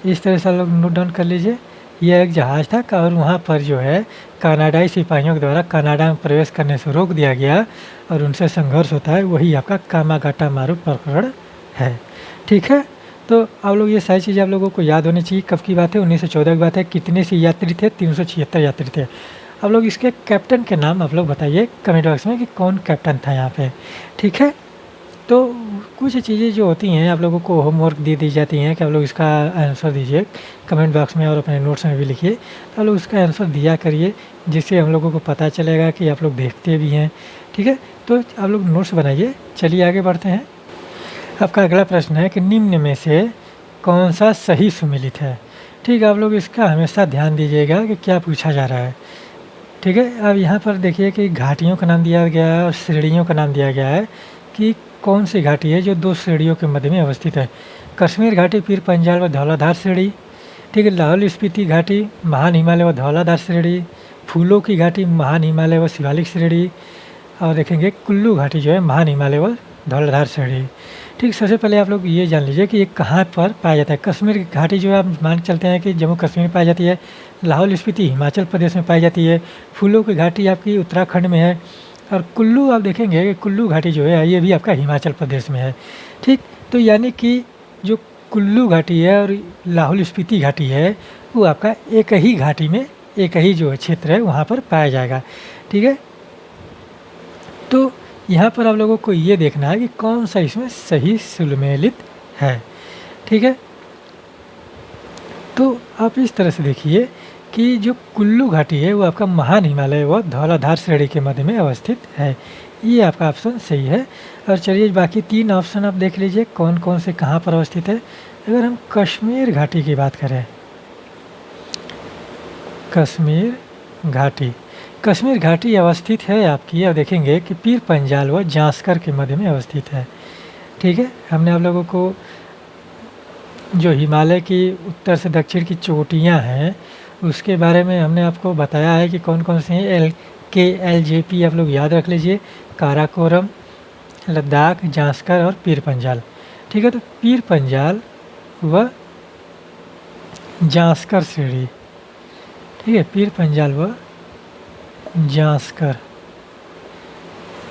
इस तरह से लोग नोट डाउन कर लीजिए। यह एक जहाज़ था और वहाँ पर जो है कनाडाई सिपाहियों के द्वारा कनाडा में प्रवेश करने से रोक दिया गया और उनसे संघर्ष होता है, वही आपका कामागाटा मारू प्रकरण है, ठीक है। तो आप लोग ये सारी चीज़ें आप लोगों को याद होनी चाहिए। कब की बात है? 1914 की बात है। कितने से यात्री थे? 376 यात्री थे। आप लोग इसके कैप्टन के नाम आप लोग बताइए कमेंट बॉक्स में कि कौन कैप्टन था यहाँ पे, ठीक है। तो कुछ चीज़ें जो होती हैं आप लोगों को होमवर्क दे दी जाती हैं कि आप लोग इसका आंसर दीजिए कमेंट बॉक्स में और अपने नोट्स में भी लिखिए। तो आप लोग इसका आंसर दिया करिए जिससे हम लोगों को पता चलेगा कि आप लोग देखते भी हैं, ठीक है। तो आप लोग नोट्स बनाइए। चलिए आगे बढ़ते हैं। आपका अगला प्रश्न है कि निम्न में से कौन सा सही सुमेलित है, ठीक है। आप लोग इसका हमेशा ध्यान दीजिएगा कि क्या पूछा जा रहा है, ठीक है। अब यहाँ पर देखिए कि घाटियों का नाम दिया गया है और श्रेणियों का नाम दिया गया है कि कौन सी घाटी है जो दो श्रेणियों के मध्य में अवस्थित है। कश्मीर घाटी, पीर पंजाल व धौलाधार श्रेणी, ठीक है। लाहौल स्पीति घाटी, महान हिमालय व धौलाधार श्रेणी, फूलों की घाटी, महान हिमालय व शिवालिक श्रेणी, और देखेंगे कुल्लू घाटी जो है महान हिमालय व धौलाधार श्रेणी, ठीक। सबसे पहले आप लोग ये जान लीजिए कि ये कहाँ पर पाया जाता है। कश्मीर की घाटी जो है आप मान के चलते हैं कि जम्मू कश्मीर में पाई जाती है, लाहौल स्पीति हिमाचल प्रदेश में पाई जाती है, फूलों की घाटी आपकी उत्तराखंड में है, और कुल्लू आप देखेंगे कि कुल्लू घाटी जो है ये भी आपका हिमाचल प्रदेश में है, ठीक। तो यानी कि जो कुल्लू घाटी है और लाहौल स्पीति घाटी है वो आपका एक ही घाटी में, एक ही जो क्षेत्र है वहाँ पर पाया जाएगा, ठीक है। तो यहाँ पर आप लोगों को ये देखना है कि कौन सा इसमें सही सुमेलित है, ठीक है। तो आप इस तरह से देखिए कि जो कुल्लू घाटी है वो आपका महान हिमालय व धौलाधार श्रेणी के मध्य में अवस्थित है, ये आपका ऑप्शन सही है। और चलिए बाकी 3 ऑप्शन आप देख लीजिए कौन कौन से कहाँ पर अवस्थित है। अगर हम कश्मीर घाटी की बात करें, कश्मीर घाटी अवस्थित है आपकी, अब देखेंगे कि पीर पंजाल व जांस्कर के मध्य में अवस्थित है, ठीक है। हमने आप लोगों को जो हिमालय की उत्तर से दक्षिण की चोटियां हैं उसके बारे में हमने आपको बताया है कि कौन कौन सी हैं। LKLJP आप लोग याद रख लीजिए, काराकोरम, लद्दाख, जांस्कर और पीर पंजाल, ठीक है। तो पीर पंजाल व जांस्कर श्रेणी, ठीक है, पीर पंजाल व जांस्कर,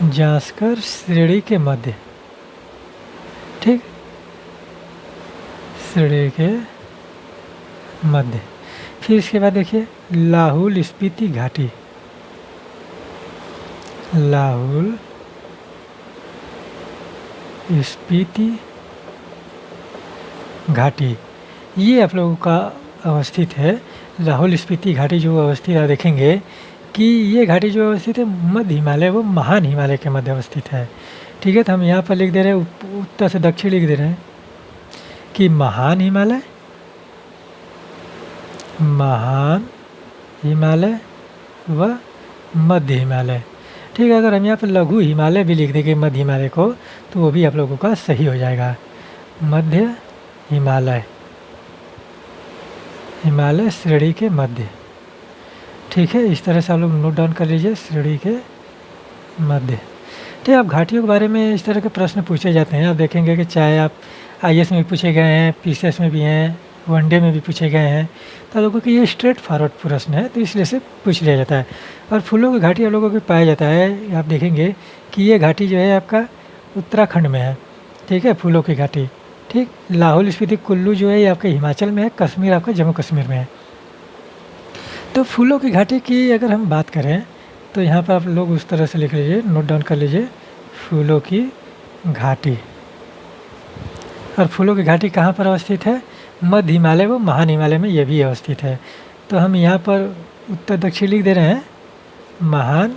जांस्कर श्रेणी के मध्य, ठीक, श्रेणी के मध्य। फिर इसके बाद देखिए लाहौल स्पीति घाटी, लाहौल स्पीति घाटी, ये आप लोगों का अवस्थित है। लाहौल स्पीति घाटी जो अवस्थित है, देखेंगे कि ये घाटी जो अवस्थित है मध्य हिमालय व महान हिमालय के मध्य अवस्थित है। ठीक है, तो हम यहाँ पर लिख दे रहे हैं, उत्तर से दक्षिण लिख दे रहे हैं कि महान हिमालय, महान हिमालय व मध्य हिमालय। ठीक है, अगर हम यहाँ पर लघु हिमालय भी लिख देंगे मध्य हिमालय को, तो वो भी आप लोगों का सही हो जाएगा। मध्य हिमालय, हिमालय श्रेणी के मध्य। ठीक है, इस तरह से आप लोग नोट डाउन कर लीजिए, श्रेणी के मध्य। ठीक, अब घाटियों के बारे में इस तरह के प्रश्न पूछे जाते हैं। आप देखेंगे कि चाहे आप आईएएस में भी पूछे गए हैं, पीसीएस में भी हैं, वनडे में भी पूछे गए हैं, तो लोगों के ये स्ट्रेट फॉरवर्ड प्रश्न है, तो इसलिए से पूछ लिया जाता है। और फूलों की घाटी आप लोगों को पाया जाता है। आप देखेंगे कि ये घाटी जो है आपका उत्तराखंड में है। ठीक है, फूलों की घाटी। ठीक, लाहौल स्पीति कुल्लू जो है ये आपके हिमाचल में है, कश्मीर आपका जम्मू कश्मीर में है। तो फूलों की घाटी की अगर हम बात करें तो यहाँ पर आप लोग उस तरह से लिख लीजिए, नोट डाउन कर लीजिए, फूलों की घाटी। और फूलों की घाटी कहाँ पर अवस्थित है? मध्य हिमालय व महान हिमालय में ये भी अवस्थित है। तो हम यहाँ पर उत्तर दक्षिण लिख दे रहे हैं, महान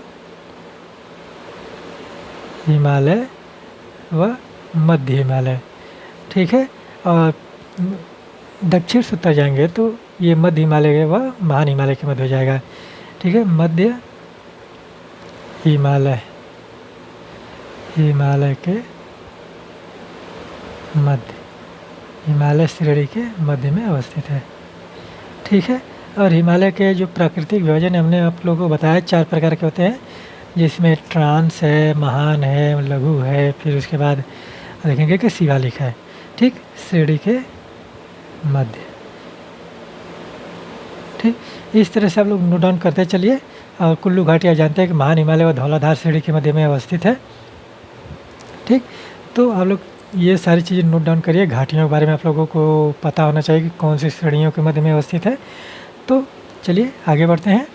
हिमालय व मध्य हिमालय। ठीक है, और दक्षिण से उत्तर जाएंगे तो ये मध्य हिमालय व महान हिमालय के मध्य हो जाएगा। ठीक है, मध्य हिमालय, हिमालय के मध्य, हिमालय श्रेणी के मध्य में अवस्थित है। ठीक है, और हिमालय के जो प्राकृतिक विभाजन हमने आप लोगों को बताया 4 प्रकार के होते हैं, जिसमें ट्रांस है, महान है, लघु है, फिर उसके बाद देखेंगे कि शिवालिक है। ठीक, श्रेणी के मध्य। ठीक, इस तरह से आप लोग नोट डाउन करते चलिए। और कुल्लू घाटी आप जानते हैं कि महान हिमालय व धौलाधार श्रेणी के मध्य में अवस्थित है। ठीक, तो आप लोग ये सारी चीज़ें नोट डाउन करिए। घाटियों के बारे में आप लोगों को पता होना चाहिए कि कौन सी श्रेणियों के मध्य में अवस्थित है। तो चलिए आगे बढ़ते हैं।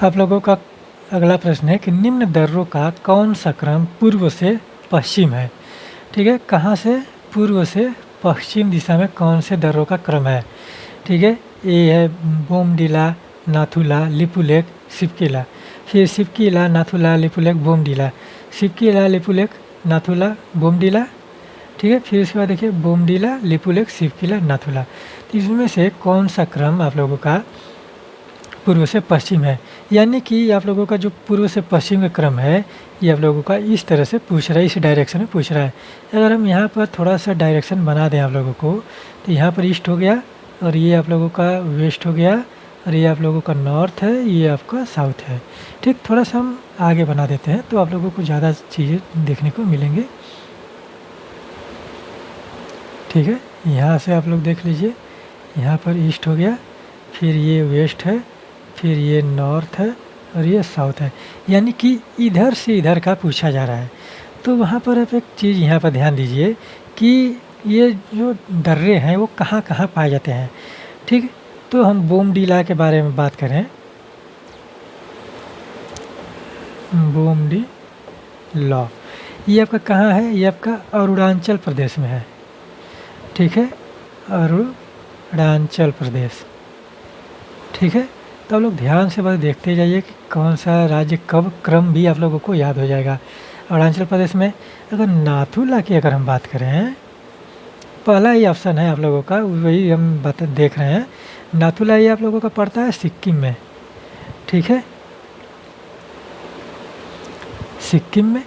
आप लोगों का अगला प्रश्न है कि निम्न दर्रों का कौन सा क्रम पूर्व से पश्चिम है? ठीक है, कहाँ से पूर्व से पश्चिम दिशा में कौन से दर्रों का क्रम है? ठीक है, ये है बोमडिला, नाथुला, लिपुलेख, सिपकिला। फिर सिपकिला, नाथुला, लिपुलेख, बोमडिला, सिपकिला, लिपुलेख, नाथुला, बोमडिला। ठीक है, फिर उसके बाद देखिए बोमडिला, लिपुलेख, सिपकिला, नाथुला। तो इसमें से कौन सा क्रम आप लोगों का पूर्व से पश्चिम है? यानी कि आप लोगों का जो पूर्व से पश्चिम का क्रम है ये आप लोगों का इस तरह से पूछ रहा है, इस डायरेक्शन में पूछ रहा है। अगर हम यहाँ पर थोड़ा सा डायरेक्शन बना दें आप लोगों को, तो यहाँ पर ईस्ट हो गया, और ये आप लोगों का वेस्ट हो गया, और ये आप लोगों का नॉर्थ है, ये आपका साउथ है। ठीक, थोड़ा सा हम आगे बना देते हैं तो आप लोगों को ज़्यादा चीज़ें देखने को मिलेंगे। ठीक है, यहाँ से आप लोग देख लीजिए, यहाँ पर ईस्ट हो गया, फिर ये वेस्ट है, फिर ये नॉर्थ है, और ये साउथ है। यानी कि इधर से इधर का पूछा जा रहा है। तो वहाँ पर आप एक चीज़ यहाँ पर ध्यान दीजिए कि ये जो दर्रे हैं वो कहाँ कहाँ पाए जाते हैं। ठीक, तो हम बोमडिला के बारे में बात करें, बोमडिला ये आपका कहाँ है? ये आपका अरुणाचल प्रदेश में है। ठीक है, अरुणाचल प्रदेश। ठीक है, तो आप लोग ध्यान से बस देखते जाइए कि कौन सा राज्य कब क्रम भी आप लोगों को याद हो जाएगा। अरुणाचल प्रदेश में अगर नाथुला की अगर हम बात करें, पहला ही ऑप्शन है आप लोगों का, वही हम देख रहे हैं। नाथुला ये आप लोगों का पड़ता है सिक्किम में। ठीक है, सिक्किम में।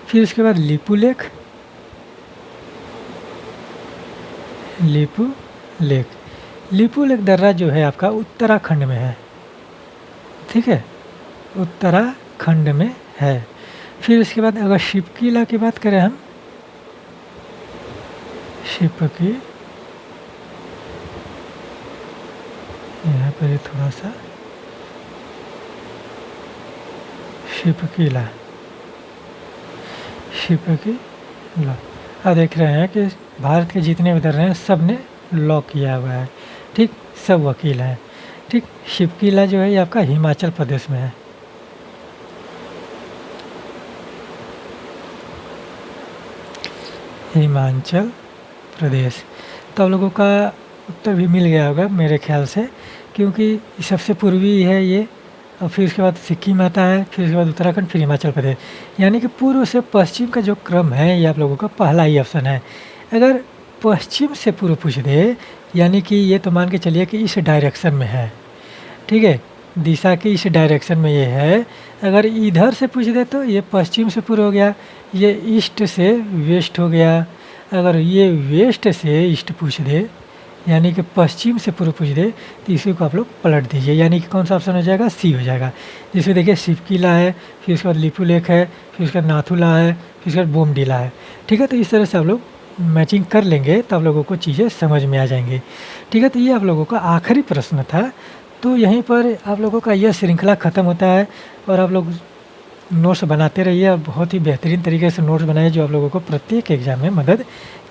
फिर उसके बाद लिपुलेख, लिपुलेख, लिपुलेख दर्रा जो है आपका उत्तराखंड में है। ठीक है, उत्तराखंड में है। फिर उसके बाद अगर शिपकिला की बात करें हम, शिपकी यहाँ पर ये थोड़ा सा शिपकीला अब देख रहे हैं कि भारत के जितने भी दर्रे हैं सब ने लॉक किया हुआ है, ठीक, सब वकील हैं, ठीक। शिपकीला जो है ये आपका हिमाचल प्रदेश में है। हिमाचल प्रदेश। तो आप लोगों का उत्तर भी मिल गया होगा मेरे ख्याल से, क्योंकि सबसे पूर्वी है ये, और फिर उसके बाद सिक्किम आता है, फिर उसके बाद उत्तराखंड, फिर हिमाचल प्रदेश। यानी कि पूर्व से पश्चिम का जो क्रम है ये आप लोगों का पहला ही ऑप्शन है। अगर पश्चिम से पूर्व पूछ दे, यानी कि ये तो मान के चलिए कि इस डायरेक्शन में है, ठीक है, दिशा के इस डायरेक्शन में ये है। अगर इधर से पूछ दे तो ये पश्चिम से पूर्व हो गया, ये ईस्ट से वेस्ट हो गया। अगर ये वेस्ट से ईस्ट पूछ दे, यानी कि पश्चिम से पूर्व पूछ दे, तो इसी को आप लोग पलट दीजिए, यानी कि कौन सा ऑप्शन हो जाएगा, सी हो जाएगा। जिसमें देखिए शिपकीला है, फिर उसके बाद लिपू लेक है, फिर उसके बाद नाथुला है, फिर उसके बाद बोमडीला है, ठीक है। तो इस तरह से आप लोग मैचिंग कर लेंगे तो आप लोगों को चीज़ें समझ में आ जाएंगी, ठीक है। तो ये आप लोगों का आखिरी प्रश्न था। तो यहीं पर आप लोगों का यह श्रृंखला ख़त्म होता है, और आप लोग नोट्स बनाते रहिए, और बहुत ही बेहतरीन तरीके से नोट्स बनाइए जो आप लोगों को प्रत्येक एग्ज़ाम में मदद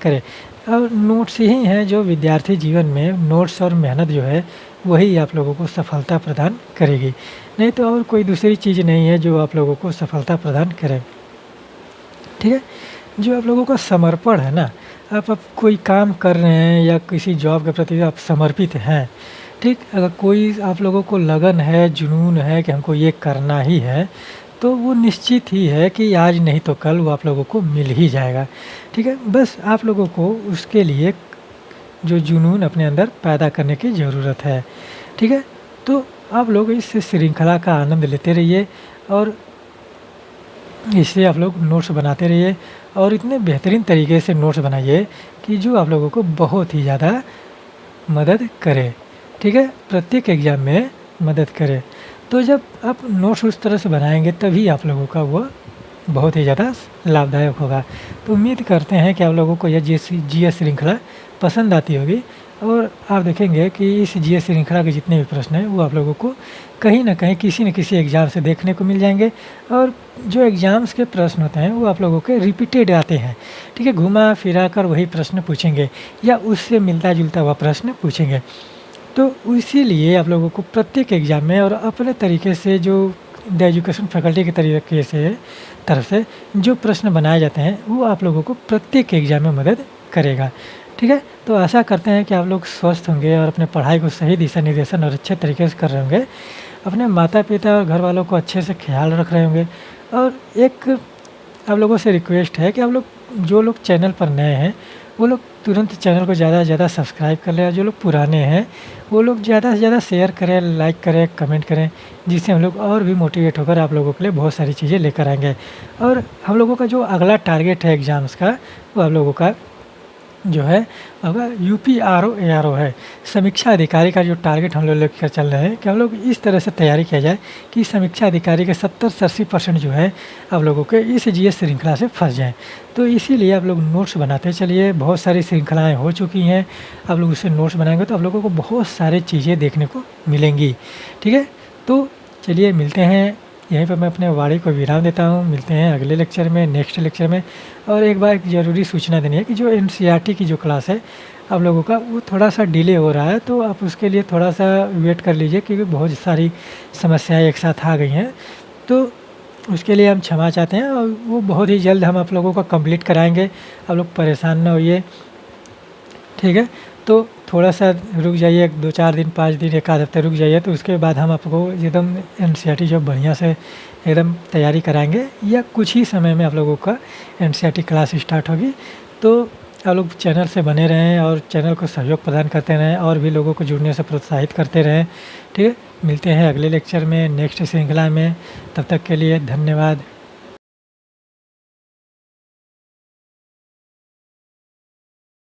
करे। और नोट्स ही हैं जो विद्यार्थी जीवन में, नोट्स और मेहनत जो है वही आप लोगों को सफलता प्रदान करेगी, नहीं तो और कोई दूसरी चीज़ नहीं है जो आप लोगों को सफलता प्रदान करे, ठीक है। जो आप लोगों का समर्पण है ना, आप कोई काम कर रहे हैं या किसी जॉब के प्रति आप समर्पित हैं, ठीक। अगर कोई आप लोगों को लगन है, जुनून है कि हमको ये करना ही है, तो वो निश्चित ही है कि आज नहीं तो कल वो आप लोगों को मिल ही जाएगा, ठीक है। बस आप लोगों को उसके लिए जो जुनून अपने अंदर पैदा करने की ज़रूरत है, ठीक है। तो आप लोग इस श्रृंखला का आनंद लेते रहिए, और इससे आप लोग नोट्स बनाते रहिए, और इतने बेहतरीन तरीके से नोट्स बनाइए कि जो आप लोगों को बहुत ही ज़्यादा मदद करे, ठीक है, प्रत्येक एग्ज़ाम में मदद करे। तो जब आप नोट्स उस तरह से बनाएंगे तभी आप लोगों का वो बहुत ही ज़्यादा लाभदायक होगा। तो उम्मीद करते हैं कि आप लोगों को यह जीएस श्रृंखला पसंद आती होगी, और आप देखेंगे कि इस जीएस श्रृंखला के जितने भी प्रश्न हैं वो आप लोगों को कहीं ना कहीं किसी न किसी एग्ज़ाम से देखने को मिल जाएंगे। और जो एग्ज़ाम्स के प्रश्न होते हैं वो आप लोगों के रिपीटेड आते हैं, ठीक है, घुमा फिरा कर वही प्रश्न पूछेंगे या उससे मिलता जुलता हुआ प्रश्न पूछेंगे। तो इसीलिए आप लोगों को प्रत्येक एग्ज़ाम में और अपने तरीके से जो द एजुकेशन फैकल्टी के तरीके से तरफ से जो प्रश्न बनाए जाते हैं वो आप लोगों को प्रत्येक एग्ज़ाम में मदद करेगा, ठीक है। तो आशा करते हैं कि आप लोग स्वस्थ होंगे और अपने पढ़ाई को सही दिशा निर्देशन और अच्छे तरीके से कर रहे होंगे, अपने माता पिता और घर वालों को अच्छे से ख्याल रख रहे होंगे। और एक आप लोगों से रिक्वेस्ट है कि आप लोग जो लोग चैनल पर नए हैं वो लोग तुरंत चैनल को ज़्यादा से ज़्यादा सब्सक्राइब कर लें, और जो लोग पुराने हैं वो लोग ज़्यादा से ज़्यादा शेयर करें, लाइक करें, कमेंट करें, जिससे हम लोग और भी मोटिवेट होकर आप लोगों के लिए बहुत सारी चीज़ें लेकर आएंगे। और हम लोगों का जो अगला टारगेट है एग्ज़ाम्स का, वो आप लोगों का जो है अगर UPRO है, समीक्षा अधिकारी का जो टारगेट हम लोग लेकर चल रहे हैं कि हम लोग इस तरह से तैयारी किया जाए कि समीक्षा अधिकारी के 70 से 80% जो है आप लोगों के इस जीएस श्रृंखला से फंस जाएं। तो इसीलिए आप लोग नोट्स बनाते चलिए, बहुत सारी श्रृंखलाएं हो चुकी हैं, आप लोग उससे नोट्स बनाएंगे तो आप लोगों को बहुत सारी चीज़ें देखने को मिलेंगी, ठीक है। तो चलिए मिलते हैं, यहीं पर मैं अपने वाणी को विराम देता हूँ। मिलते हैं अगले लेक्चर में, नेक्स्ट लेक्चर में। और एक बार एक ज़रूरी सूचना देनी है कि जो NCERT की जो क्लास है आप लोगों का वो थोड़ा सा डिले हो रहा है, तो आप उसके लिए थोड़ा सा वेट कर लीजिए, क्योंकि बहुत सारी समस्याएं एक साथ आ गई हैं। तो उसके लिए हम क्षमा चाहते हैं, और वो बहुत ही जल्द हम आप लोगों का कंप्लीट कराएंगे, आप लोग परेशान ना होइए, ठीक है। तो थोड़ा सा रुक जाइए, 2-4 दिन, 5 दिन, 1 आध हफ्ते रुक जाइए, तो उसके बाद हम आपको एकदम NCERT जो बढ़िया से एकदम तैयारी कराएंगे, या कुछ ही समय में आप लोगों का NCERT क्लास स्टार्ट होगी। तो आप लोग चैनल से बने रहें और चैनल को सहयोग प्रदान करते रहें, और भी लोगों को जुड़ने से प्रोत्साहित करते रहें, ठीक है। मिलते हैं अगले लेक्चर में, नेक्स्ट श्रृंखला में। तब तक के लिए धन्यवाद।